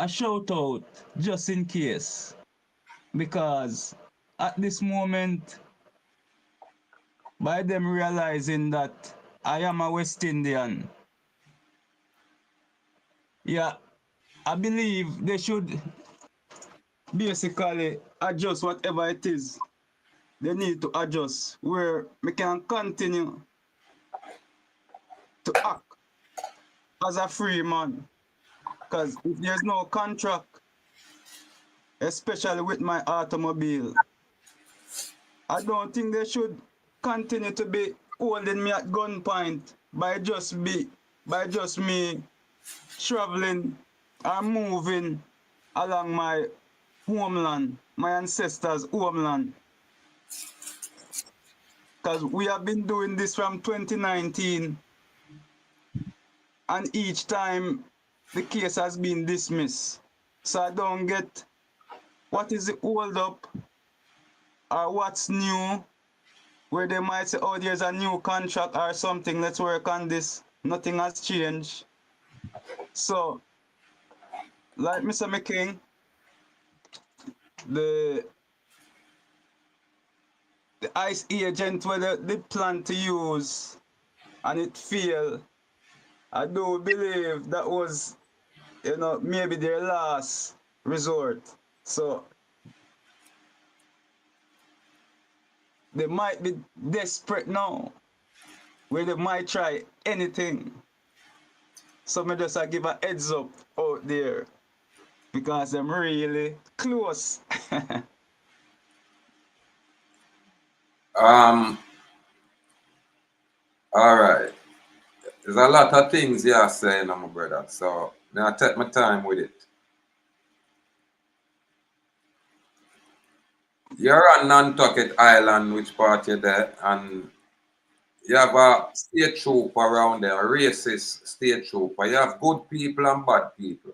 shout out just in case. Because at this moment, by them realizing that I am a West Indian, yeah, I believe they should basically adjust whatever it is they need to adjust where we can continue to act as a free man. Because if there's no contract, especially with my automobile, I don't think they should continue to be holding me at gunpoint by just me traveling or moving along my homeland, my ancestors' homeland. Because we have been doing this from 2019, and each time the case has been dismissed. So I don't get what is the hold up or what's new, where they might say, oh, there's a new contract or something, let's work on this. Nothing has changed. So, like Mr. McKing, the ICE agent whether they plan to use and it failed, I do believe that was, maybe their last resort. So they might be desperate now, where they might try anything. So me just give a heads up out there because I'm really close. All right. There's a lot of things you're saying, my brother. So I take my time with it. You're on Nantucket Island, which part you're there, and you have a state trooper around there, a racist state trooper. You have good people and bad people.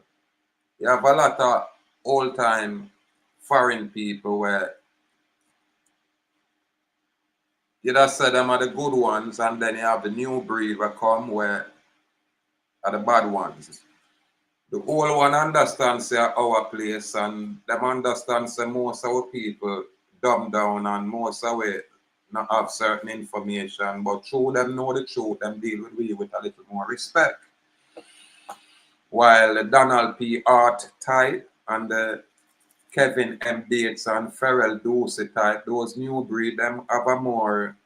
You have a lot of old-time foreign people where you just say them are the good ones, and then you have the new breed that come where are the bad ones. The old one understands our place, and them understands most of our people dumb down and most of we not have certain information, but through them know the truth, them deal with we with a little more respect. While the Donald P. Art type and the Kevin M. Bates and Ferrell Ducey type, those new breed, them have a more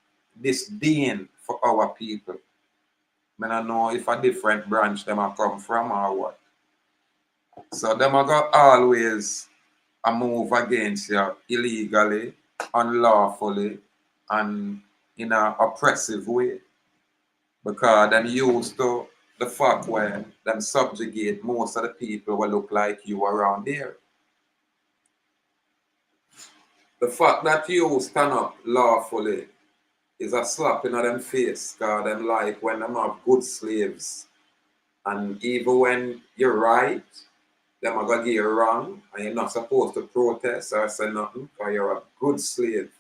disdain for our people. I don't know if a different branch them a come from or what. So them are going always a move against you illegally, unlawfully, and in an oppressive way. Because them used to the fact where them subjugate most of the people who look like you around there. The fact that you stand up lawfully is a slap in them face, because them like when them have good slaves. And even when you're right, them are gonna get you wrong, and you're not supposed to protest or say nothing, because you're a good slave.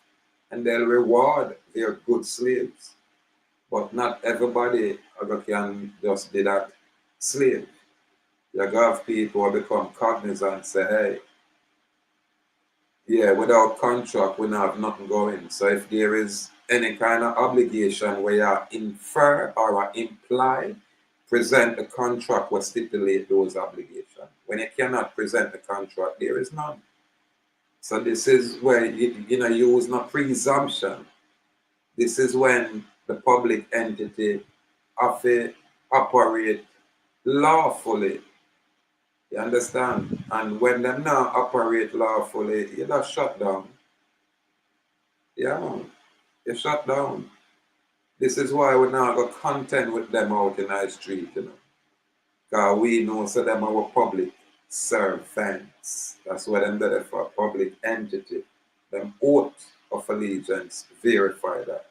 And they'll reward their good slaves. But not everybody can just be that slave. You have people who become cognizant and say, hey, yeah, without contract, we don't have nothing going. So if there is any kind of obligation where you infer or imply, present the contract will stipulate those obligations. When you cannot present the contract, there is none. So this is where you use no presumption. This is when the public entity have to operate lawfully. You understand? And when they not operate lawfully, you just shut down. Yeah, you shut down. This is why we now got content with them out in our street, Because we know so them our public servants. That's what them there for, public entity. Them oath of allegiance, verify that.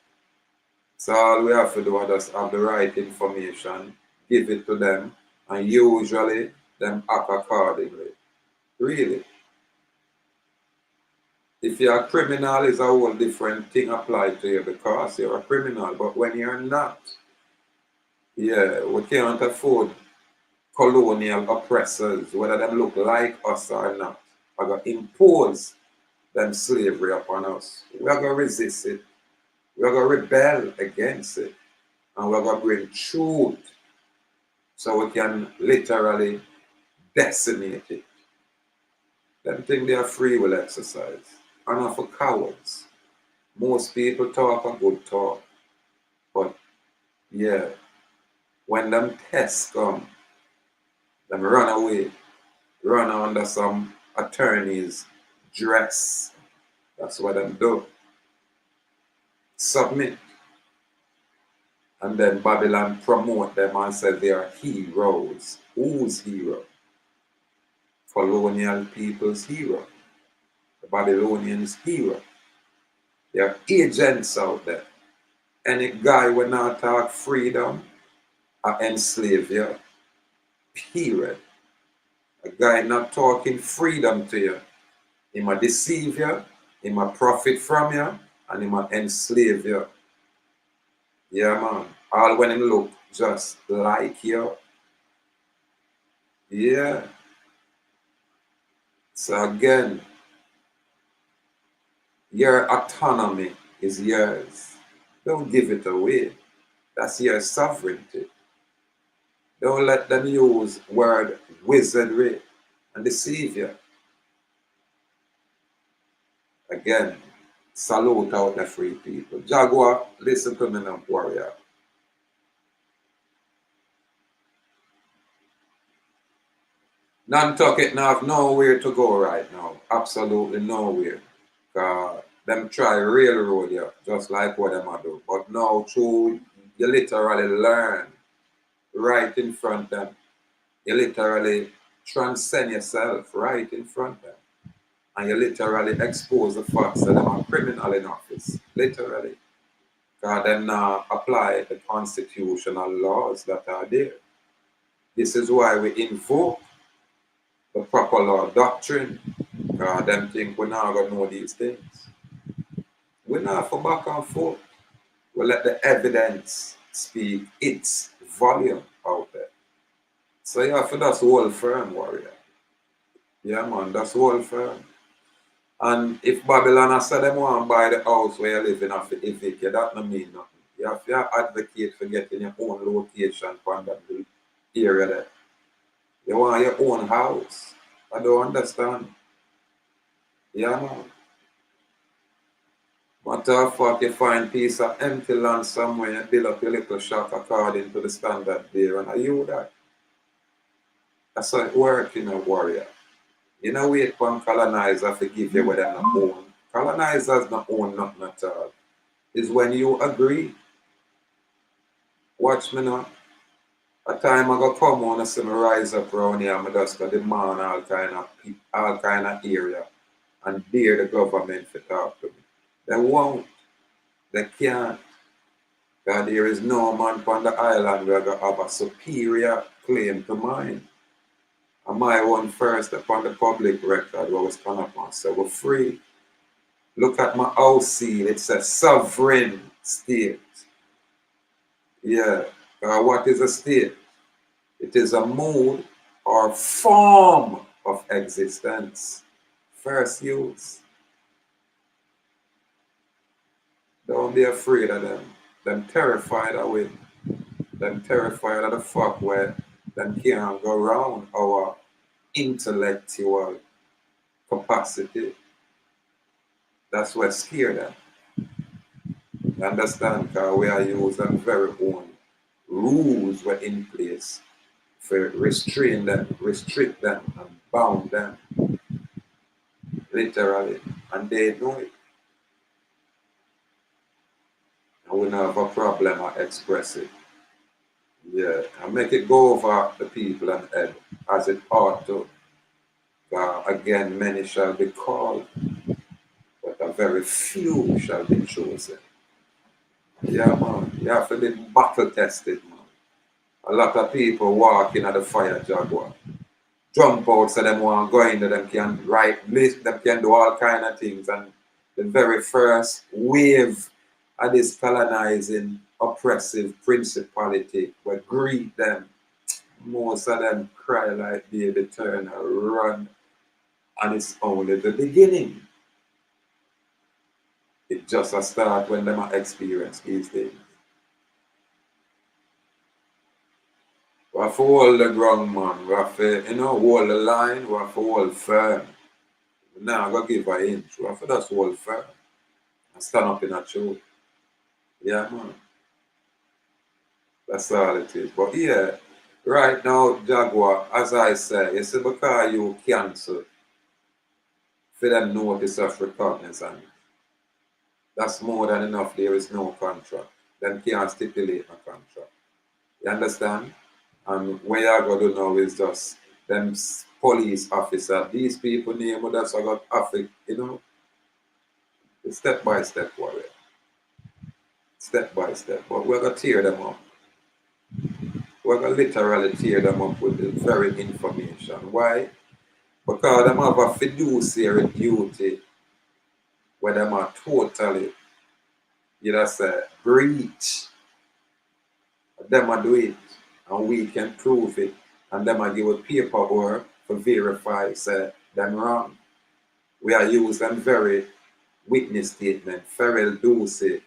So all we have to do is just have the right information, give it to them, and usually them act accordingly. Really. If you're a criminal, it's a whole different thing applied to you because you're a criminal. But when you're not, yeah, we can't afford colonial oppressors, whether them look like us or not, are going to impose them slavery upon us. We are going to resist it. We are going to rebel against it. And we're going to bring truth so we can literally decimate it. Them think they are free will exercise. And not for cowards. Most people talk a good talk. But yeah, when them tests come, them run away, run under some attorney's dress. That's what them do. Submit. And then Babylon promote them and say they are heroes. Whose hero? Colonial people's hero. The Babylonians' hero. They are agents out there. Any guy will not talk freedom or enslave you. Period. A guy not talking freedom to you. He might deceive you, he might profit from you, and he might enslave you. Yeah, man. All when him look just like you. Yeah. So again, your autonomy is yours. Don't give it away. That's your sovereignty. Don't let them use word wizardry and deceive you. Again, salute out the free people. Jaguar, listen to me now, warrior. Nantucket now have nowhere to go right now. Absolutely nowhere. Them try railroad you, just like what them a do. But now through you literally learn right in front of them. You literally transcend yourself right in front of them. And you literally expose the facts that them are criminal in office. Literally. Because them now apply the constitutional laws that are there. This is why we invoke the proper law doctrine. Because them think we're not going to know these things. We're not for back and forth. We let the evidence speak its volume out there. So you have to just hold firm, warrior. Yeah, man, that's hold firm. And if Babylon has said them want to buy the house where you live in, have to evict you, that don't mean nothing. You have to advocate for getting your own location from that area there. You want your own house. I don't understand. Yeah, man. Matter of fact, you find piece of empty land somewhere, you build up your little shop according to the standard there, and I you that. That's how it works in a warrior. You know, wait for colonizer to give you what they not own. Colonizers not own nothing at all. It's when you agree. Watch me now. A time I go come on and see me rise up around here, I just go demand all kind of area and dare the government to talk to me. They won't. They can't. Because there is no man on the island where I have a superior claim to mine. And my one first upon the public record where was come up and say, we're free. Look at my house seal. It says sovereign state. Yeah. What is a state? It is a mood or form of existence. First use. Don't be afraid of them. Them terrified of it. Them terrified of the fuck where them can't go around our intellectual capacity. That's what scare them. You understand? Because we are using very own rules were in place for restrain them, restrict them, and bound them, literally. And they know it. And we don't have a problem or express it. Yeah, and make it go over the people and head as it ought to. Again, many shall be called, but a very few shall be chosen. Yeah, man. You have to be battle tested, man. A lot of people walking at the fire jaguar. Jump out so them want to go in there, them can write list, them can do all kind of things. And the very first wave of this colonizing oppressive principality will greet them. Most of them cry like baby turn and run. And it's only the beginning. It just a start when them experience these things. We have to hold the ground, man. We have to, hold the line. We have to hold firm. We now go give an inch. We have to just hold firm and stand up in a truth. Yeah, man. That's all it is. But yeah, right now, Jaguar, as I say, you see, because you cancel for them notice of recognizance, that's more than enough. There is no contract. Them can't stipulate a contract. You understand? And what you're going to do now is just them police officer, these people name, but that's what got step by step warrior. Step by step. But we're going to tear them up. We're going to literally tear them up with the very information. Why? Because them have a fiduciary duty where them are totally, say, breach. Them are do it, and we can prove it. And them are give a paperwork to verify, say, them wrong. We are using very witness statement, Ferrell Ducey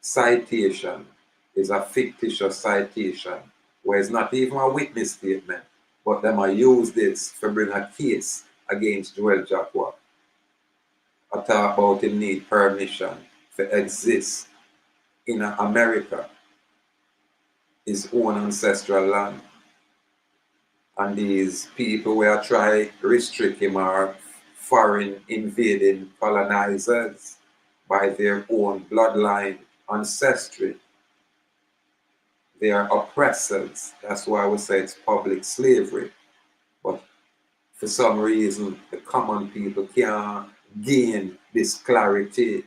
citation is a fictitious citation, where it's not even a witness statement, but them are use this to bring a case against Joel Jacqua. I talk about him need permission to exist in America, his own ancestral land. And these people where try restrict him are foreign invading colonizers by their own bloodline ancestry. They are oppressors. That's why we say it's public slavery. But for some reason, the common people can't gain this clarity.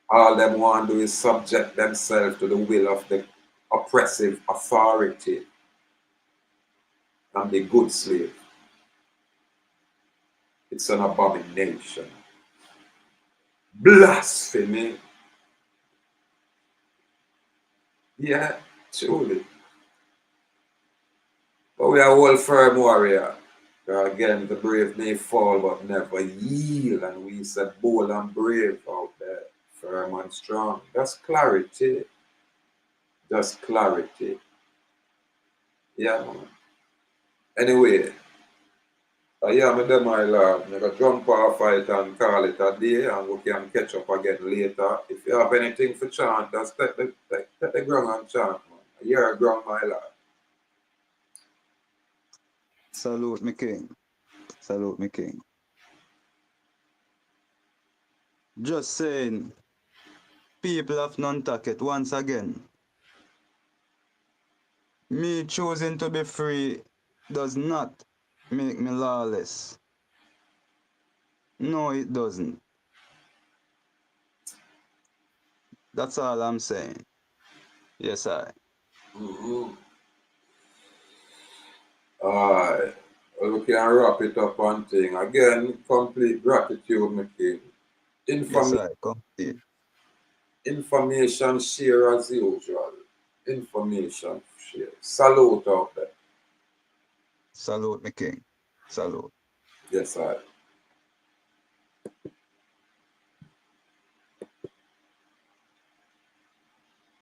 All them want to do is subject themselves to the will of the oppressive authority and the good slave. It's an abomination. Blasphemy. Yeah, truly. But we are all firm warrior. Again, the brave may fall but never yield. And we said bold and brave out there, firm and strong. Just clarity. Just clarity. Yeah, man. Anyway, yeah, me there, my lord. I'm going to jump off it and call it a day, and we can catch up again later. If you have anything for chant, just take the ground and chant, man. You're a ground, my lord. Salute me king. Salute me king. Just saying, people of Nantucket, once again, me choosing to be free does not make me lawless. No, it doesn't. That's all I'm saying. Yes, I. Mm-hmm. Alright. Well, we can wrap it up on thing. Again, complete gratitude, my king. Yes, I. Complete. Information share as usual. information share. Salute out there. Salute, my king. Salute. Yes, I.